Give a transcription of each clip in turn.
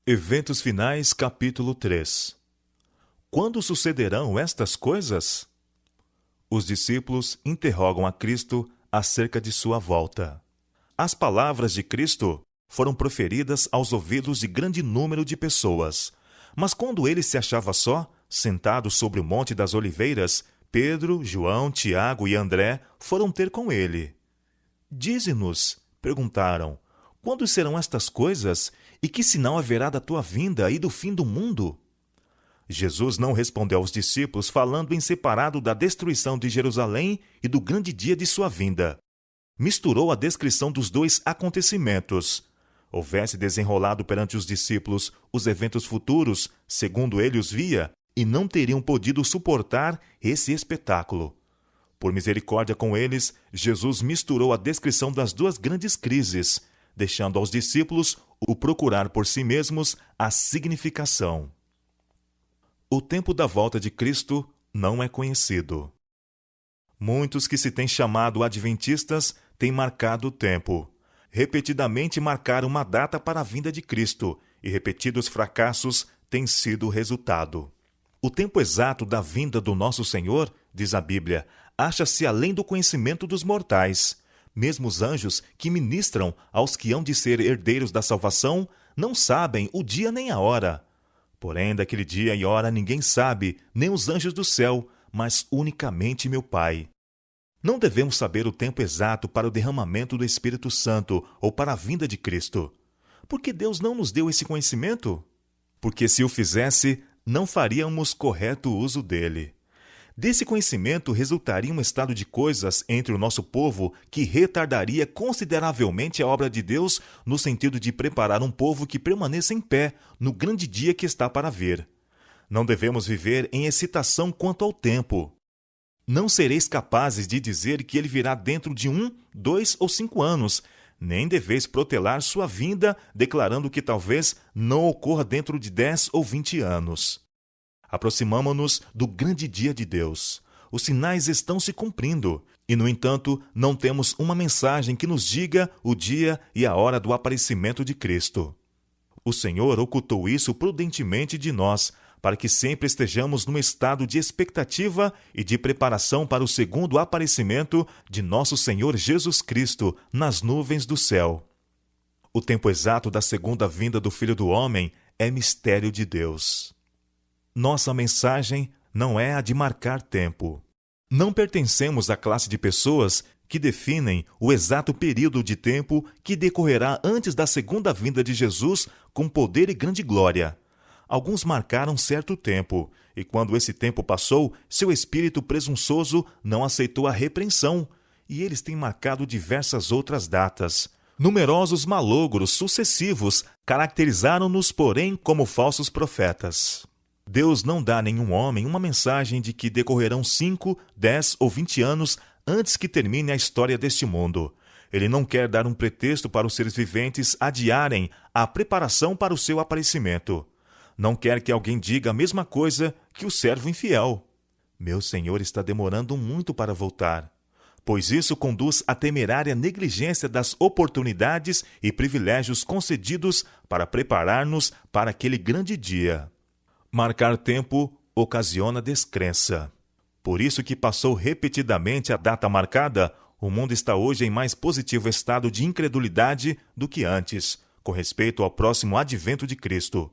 Eventos finais, capítulo 3. Quando sucederão estas coisas? Os discípulos interrogam a Cristo acerca de sua volta. As palavras de Cristo foram proferidas aos ouvidos de grande número de pessoas. Mas quando ele se achava só, sentado sobre o Monte das Oliveiras, Pedro, João, Tiago e André foram ter com ele. Dize-nos, perguntaram, quando serão estas coisas, e que sinal haverá da tua vinda e do fim do mundo? Jesus não respondeu aos discípulos, falando em separado da destruição de Jerusalém e do grande dia de sua vinda. Misturou a descrição dos dois acontecimentos. Houvesse desenrolado perante os discípulos os eventos futuros, segundo ele os via, e não teriam podido suportar esse espetáculo. Por misericórdia com eles, Jesus misturou a descrição das duas grandes crises, deixando aos discípulos o procurar por si mesmos a significação. O tempo da volta de Cristo não é conhecido. Muitos que se têm chamado adventistas têm marcado o tempo. Repetidamente marcaram uma data para a vinda de Cristo, e repetidos fracassos têm sido o resultado. O tempo exato da vinda do nosso Senhor, diz a Bíblia, acha-se além do conhecimento dos mortais. Mesmo os anjos que ministram aos que hão de ser herdeiros da salvação não sabem o dia nem a hora. Porém, daquele dia e hora ninguém sabe, nem os anjos do céu, mas unicamente meu Pai. Não devemos saber o tempo exato para o derramamento do Espírito Santo ou para a vinda de Cristo. Por que Deus não nos deu esse conhecimento? Porque se o fizesse, não faríamos correto uso dele. Desse conhecimento resultaria um estado de coisas entre o nosso povo que retardaria consideravelmente a obra de Deus no sentido de preparar um povo que permaneça em pé no grande dia que está para vir. Não devemos viver em excitação quanto ao tempo. Não sereis capazes de dizer que ele virá dentro de 1, 2 ou 5 anos, nem deveis protelar sua vinda, declarando que talvez não ocorra dentro de 10 ou 20 anos. Aproximamo-nos do grande dia de Deus. Os sinais estão se cumprindo, e, no entanto, não temos uma mensagem que nos diga o dia e a hora do aparecimento de Cristo. O Senhor ocultou isso prudentemente de nós, para que sempre estejamos num estado de expectativa e de preparação para o segundo aparecimento de nosso Senhor Jesus Cristo nas nuvens do céu. O tempo exato da segunda vinda do Filho do Homem é mistério de Deus. Nossa mensagem não é a de marcar tempo. Não pertencemos à classe de pessoas que definem o exato período de tempo que decorrerá antes da segunda vinda de Jesus com poder e grande glória. Alguns marcaram certo tempo, e quando esse tempo passou, seu espírito presunçoso não aceitou a repreensão, e eles têm marcado diversas outras datas. Numerosos malogros sucessivos caracterizaram-nos, porém, como falsos profetas. Deus não dá a nenhum homem uma mensagem de que decorrerão 5, 10 ou 20 anos antes que termine a história deste mundo. Ele não quer dar um pretexto para os seres viventes adiarem a preparação para o seu aparecimento. Não quer que alguém diga a mesma coisa que o servo infiel. Meu Senhor está demorando muito para voltar, pois isso conduz à temerária negligência das oportunidades e privilégios concedidos para preparar-nos para aquele grande dia. Marcar tempo ocasiona descrença. Por isso que passou repetidamente a data marcada, o mundo está hoje em mais positivo estado de incredulidade do que antes, com respeito ao próximo advento de Cristo.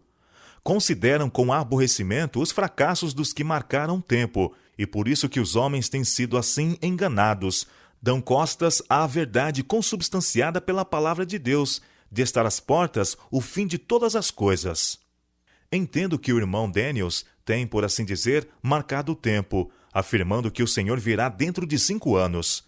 Consideram com aborrecimento os fracassos dos que marcaram tempo, e por isso que os homens têm sido assim enganados, dão costas à verdade consubstanciada pela palavra de Deus, de estar às portas o fim de todas as coisas. Entendo que o irmão Daniels tem, por assim dizer, marcado o tempo, afirmando que o Senhor virá dentro de 5 anos.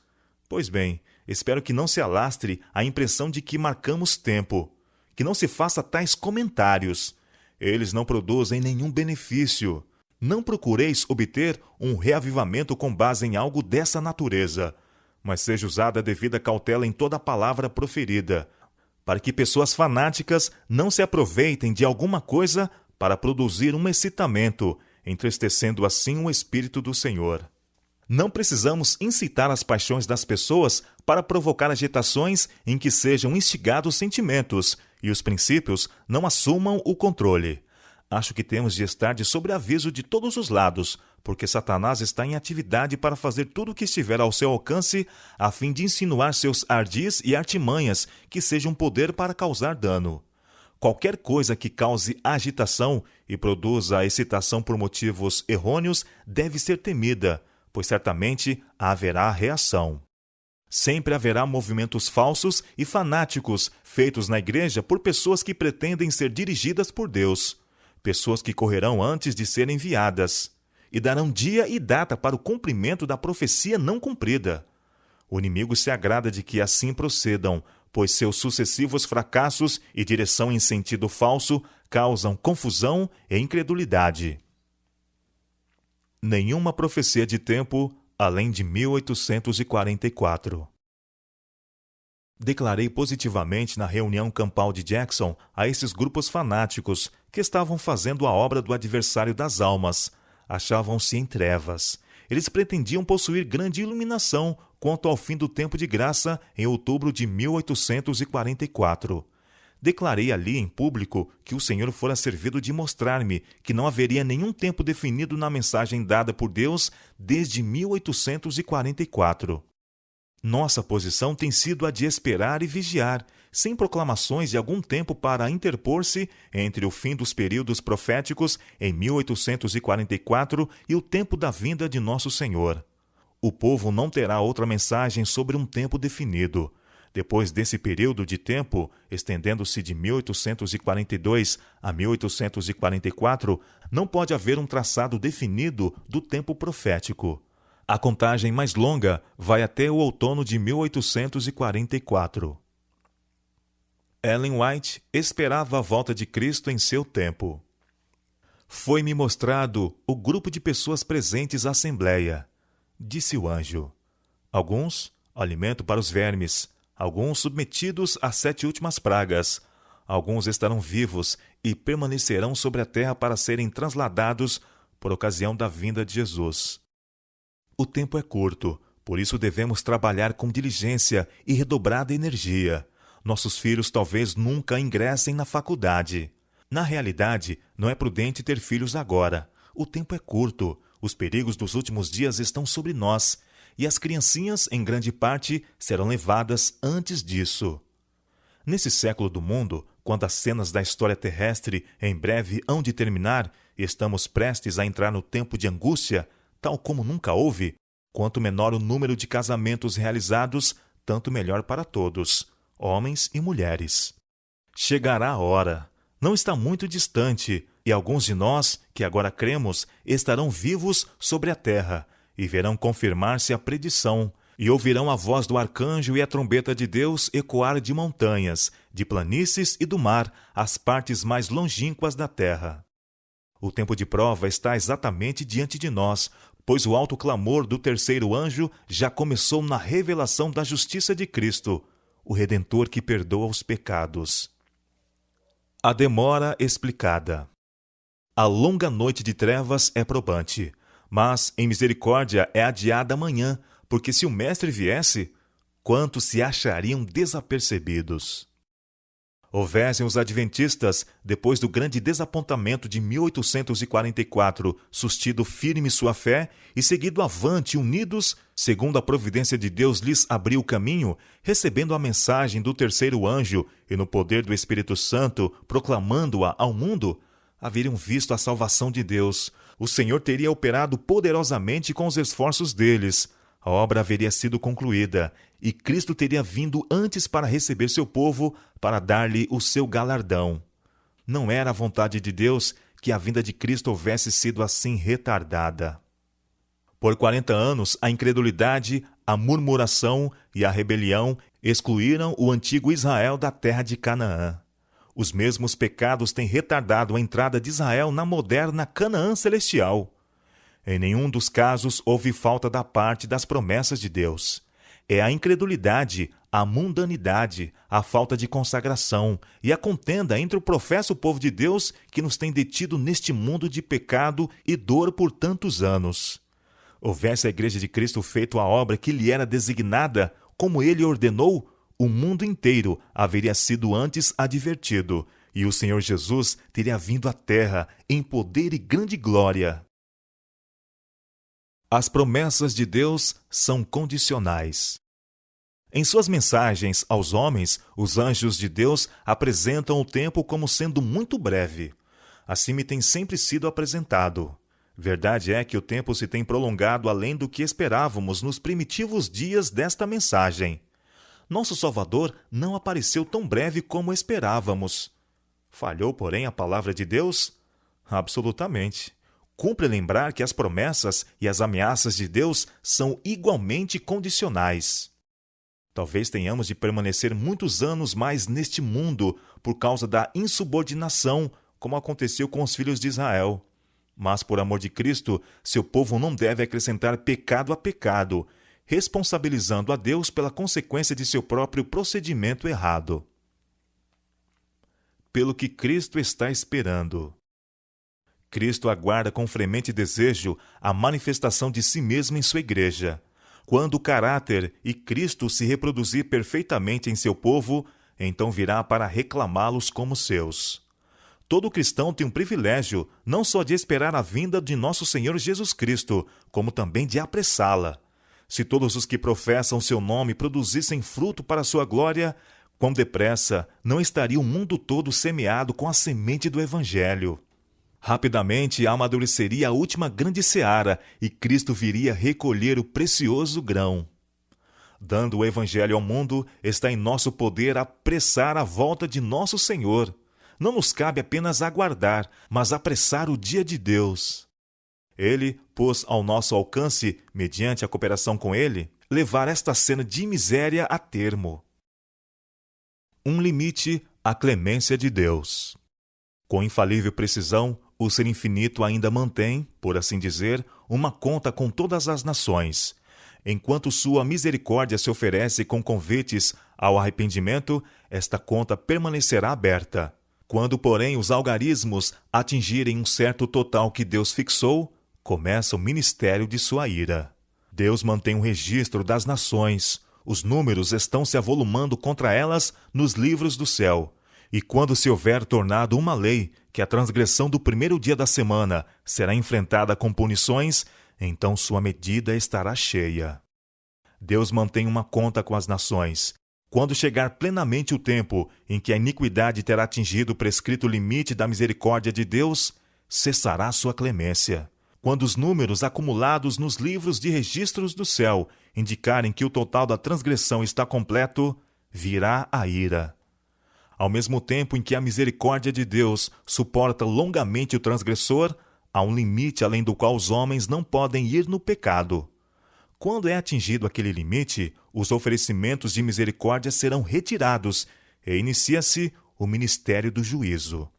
Pois bem, espero que não se alastre a impressão de que marcamos tempo, que não se faça tais comentários. Eles não produzem nenhum benefício. Não procureis obter um reavivamento com base em algo dessa natureza, mas seja usada a devida cautela em toda a palavra proferida, para que pessoas fanáticas não se aproveitem de alguma coisa para produzir um excitamento, entristecendo assim o Espírito do Senhor. Não precisamos incitar as paixões das pessoas para provocar agitações em que sejam instigados sentimentos e os princípios não assumam o controle. Acho que temos de estar de sobreaviso de todos os lados, porque Satanás está em atividade para fazer tudo o que estiver ao seu alcance, a fim de insinuar seus ardis e artimanhas que sejam poder para causar dano. Qualquer coisa que cause agitação e produza excitação por motivos errôneos deve ser temida, pois certamente haverá reação. Sempre haverá movimentos falsos e fanáticos feitos na igreja por pessoas que pretendem ser dirigidas por Deus, pessoas que correrão antes de serem enviadas e darão dia e data para o cumprimento da profecia não cumprida. O inimigo se agrada de que assim procedam, pois seus sucessivos fracassos e direção em sentido falso causam confusão e incredulidade. Nenhuma profecia de tempo além de 1844. Declarei positivamente na reunião campal de Jackson a esses grupos fanáticos que estavam fazendo a obra do adversário das almas. Achavam-se em trevas. Eles pretendiam possuir grande iluminação quanto ao fim do tempo de graça em outubro de 1844. Declarei ali em público que o Senhor fora servido de mostrar-me que não haveria nenhum tempo definido na mensagem dada por Deus desde 1844. Nossa posição tem sido a de esperar e vigiar, sem proclamações de algum tempo para interpor-se entre o fim dos períodos proféticos em 1844 e o tempo da vinda de nosso Senhor. O povo não terá outra mensagem sobre um tempo definido. Depois desse período de tempo, estendendo-se de 1842 a 1844, não pode haver um traçado definido do tempo profético. A contagem mais longa vai até o outono de 1844. Ellen White esperava a volta de Cristo em seu tempo. Foi-me mostrado o grupo de pessoas presentes à assembleia, disse o anjo. Alguns, alimento para os vermes, alguns submetidos às 7 últimas pragas, alguns estarão vivos e permanecerão sobre a terra para serem transladados por ocasião da vinda de Jesus. O tempo é curto, por isso devemos trabalhar com diligência e redobrada energia. Nossos filhos talvez nunca ingressem na faculdade. Na realidade, não é prudente ter filhos agora. O tempo é curto, os perigos dos últimos dias estão sobre nós, e as criancinhas, em grande parte, serão levadas antes disso. Nesse século do mundo, quando as cenas da história terrestre em breve hão de terminar e estamos prestes a entrar no tempo de angústia, tal como nunca houve, quanto menor o número de casamentos realizados, tanto melhor para todos, homens e mulheres. Chegará a hora, não está muito distante, e alguns de nós, que agora cremos, estarão vivos sobre a terra, e verão confirmar-se a predição, e ouvirão a voz do arcanjo e a trombeta de Deus ecoar de montanhas, de planícies e do mar, às partes mais longínquas da terra. O tempo de prova está exatamente diante de nós, pois o alto clamor do terceiro anjo já começou na revelação da justiça de Cristo, o Redentor que perdoa os pecados. A demora explicada. A longa noite de trevas é probante, mas em misericórdia é adiada amanhã, porque se o Mestre viesse, quantos se achariam desapercebidos? Houvessem os adventistas, depois do grande desapontamento de 1844, sustido firme sua fé e seguido avante unidos, segundo a providência de Deus lhes abriu o caminho, recebendo a mensagem do terceiro anjo e no poder do Espírito Santo, proclamando-a ao mundo, haveriam visto a salvação de Deus. O Senhor teria operado poderosamente com os esforços deles. A obra haveria sido concluída, e Cristo teria vindo antes para receber seu povo, para dar-lhe o seu galardão. Não era a vontade de Deus que a vinda de Cristo houvesse sido assim retardada. Por 40 anos, a incredulidade, a murmuração e a rebelião excluíram o antigo Israel da terra de Canaã. Os mesmos pecados têm retardado a entrada de Israel na moderna Canaã celestial. Em nenhum dos casos houve falta da parte das promessas de Deus. É a incredulidade, a mundanidade, a falta de consagração e a contenda entre o professo povo de Deus que nos tem detido neste mundo de pecado e dor por tantos anos. Houvesse a Igreja de Cristo feito a obra que lhe era designada, como ele ordenou, o mundo inteiro haveria sido antes advertido, e o Senhor Jesus teria vindo à terra em poder e grande glória. As promessas de Deus são condicionais. Em suas mensagens aos homens, os anjos de Deus apresentam o tempo como sendo muito breve. Assim me tem sempre sido apresentado. Verdade é que o tempo se tem prolongado além do que esperávamos nos primitivos dias desta mensagem. Nosso Salvador não apareceu tão breve como esperávamos. Falhou, porém, a palavra de Deus? Absolutamente. Cumpre lembrar que as promessas e as ameaças de Deus são igualmente condicionais. Talvez tenhamos de permanecer muitos anos mais neste mundo por causa da insubordinação, como aconteceu com os filhos de Israel. Mas, por amor de Cristo, seu povo não deve acrescentar pecado a pecado, responsabilizando a Deus pela consequência de seu próprio procedimento errado. Pelo que Cristo está esperando. Cristo aguarda com fremente desejo a manifestação de si mesmo em sua igreja. Quando o caráter e Cristo se reproduzir perfeitamente em seu povo, então virá para reclamá-los como seus. Todo cristão tem um privilégio não só de esperar a vinda de nosso Senhor Jesus Cristo, como também de apressá-la. Se todos os que professam seu nome produzissem fruto para sua glória, quão depressa não estaria o mundo todo semeado com a semente do Evangelho. Rapidamente amadureceria a última grande seara e Cristo viria recolher o precioso grão. Dando o Evangelho ao mundo, está em nosso poder apressar a volta de nosso Senhor. Não nos cabe apenas aguardar, mas apressar o dia de Deus. Ele pôs ao nosso alcance, mediante a cooperação com Ele, levar esta cena de miséria a termo. Um limite à clemência de Deus. Com infalível precisão, o Ser Infinito ainda mantém, por assim dizer, uma conta com todas as nações. Enquanto sua misericórdia se oferece com convites ao arrependimento, esta conta permanecerá aberta. Quando, porém, os algarismos atingirem um certo total que Deus fixou, começa o ministério de sua ira. Deus mantém um registro das nações. Os números estão se avolumando contra elas nos livros do céu. E quando se houver tornado uma lei que a transgressão do primeiro dia da semana será enfrentada com punições, então sua medida estará cheia. Deus mantém uma conta com as nações. Quando chegar plenamente o tempo em que a iniquidade terá atingido o prescrito limite da misericórdia de Deus, cessará sua clemência. Quando os números acumulados nos livros de registros do céu indicarem que o total da transgressão está completo, virá a ira. Ao mesmo tempo em que a misericórdia de Deus suporta longamente o transgressor, há um limite além do qual os homens não podem ir no pecado. Quando é atingido aquele limite, os oferecimentos de misericórdia serão retirados e inicia-se o ministério do juízo.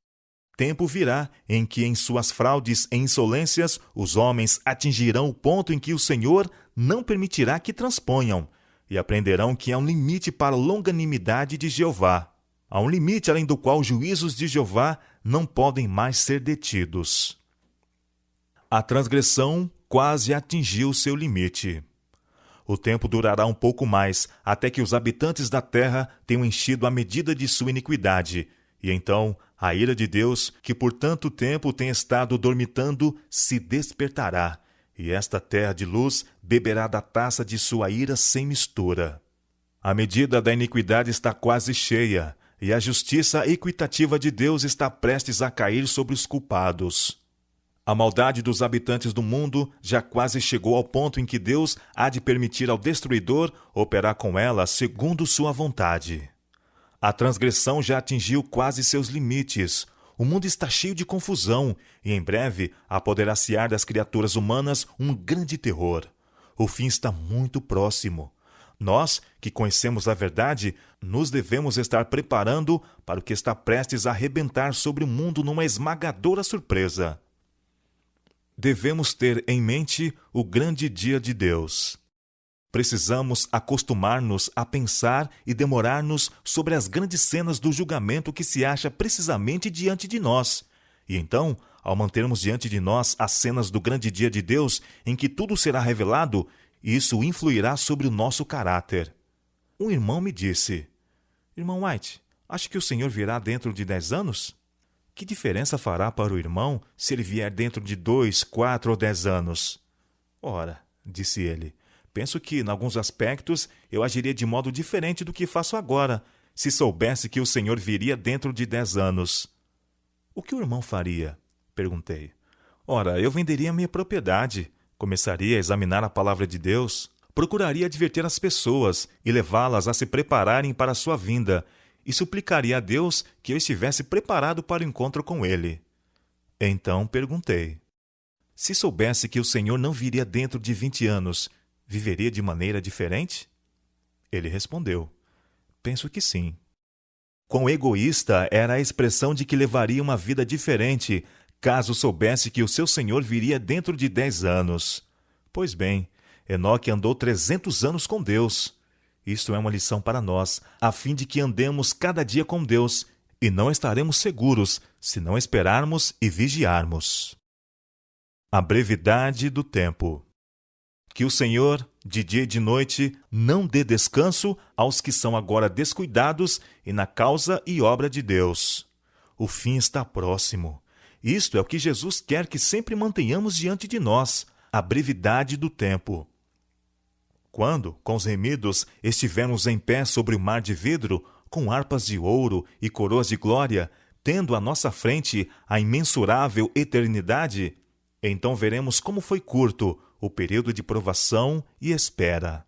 Tempo virá em que, em suas fraudes e insolências, os homens atingirão o ponto em que o Senhor não permitirá que transponham, e aprenderão que há um limite para a longanimidade de Jeová. Há um limite além do qual os juízos de Jeová não podem mais ser detidos. A transgressão quase atingiu seu limite. O tempo durará um pouco mais, até que os habitantes da terra tenham enchido a medida de sua iniquidade, e então a ira de Deus, que por tanto tempo tem estado dormitando, se despertará, e esta terra de luz beberá da taça de sua ira sem mistura. A medida da iniquidade está quase cheia, e a justiça equitativa de Deus está prestes a cair sobre os culpados. A maldade dos habitantes do mundo já quase chegou ao ponto em que Deus há de permitir ao destruidor operar com ela segundo sua vontade. A transgressão já atingiu quase seus limites. O mundo está cheio de confusão, e em breve apoderar-se-á das criaturas humanas um grande terror. O fim está muito próximo. Nós, que conhecemos a verdade, nos devemos estar preparando para o que está prestes a arrebentar sobre o mundo numa esmagadora surpresa. Devemos ter em mente o grande dia de Deus. Precisamos acostumar-nos a pensar e demorar-nos sobre as grandes cenas do julgamento que se acha precisamente diante de nós. E então, ao mantermos diante de nós as cenas do grande dia de Deus, em que tudo será revelado, isso influirá sobre o nosso caráter. um irmão me disse: Irmão White, acha que o Senhor virá dentro de 10 anos? Que diferença fará para o irmão se ele vier dentro de 2, 4 ou 10 anos? Ora, disse ele, penso que, em alguns aspectos, eu agiria de modo diferente do que faço agora, se soubesse que o Senhor viria dentro de 10 anos. O que o irmão faria? Perguntei. Ora, eu venderia minha propriedade, começaria a examinar a palavra de Deus, procuraria advertir as pessoas e levá-las a se prepararem para a sua vinda, e suplicaria a Deus que eu estivesse preparado para o encontro com ele. Então perguntei: se soubesse que o Senhor não viria dentro de 20 anos, viveria de maneira diferente? Ele respondeu: penso que sim. Quão egoísta era a expressão de que levaria uma vida diferente caso soubesse que o seu Senhor viria dentro de 10 anos. Pois bem, Enoque andou 300 anos com Deus. Isto é uma lição para nós, a fim de que andemos cada dia com Deus, e não estaremos seguros se não esperarmos e vigiarmos. A brevidade do tempo. Que o Senhor, de dia e de noite, não dê descanso aos que são agora descuidados e na causa e obra de Deus. O fim está próximo. Isto é o que Jesus quer que sempre mantenhamos diante de nós, a brevidade do tempo. Quando, com os remidos, estivermos em pé sobre o mar de vidro, com harpas de ouro e coroas de glória, tendo à nossa frente a imensurável eternidade, então veremos como foi curto o período de provação e espera.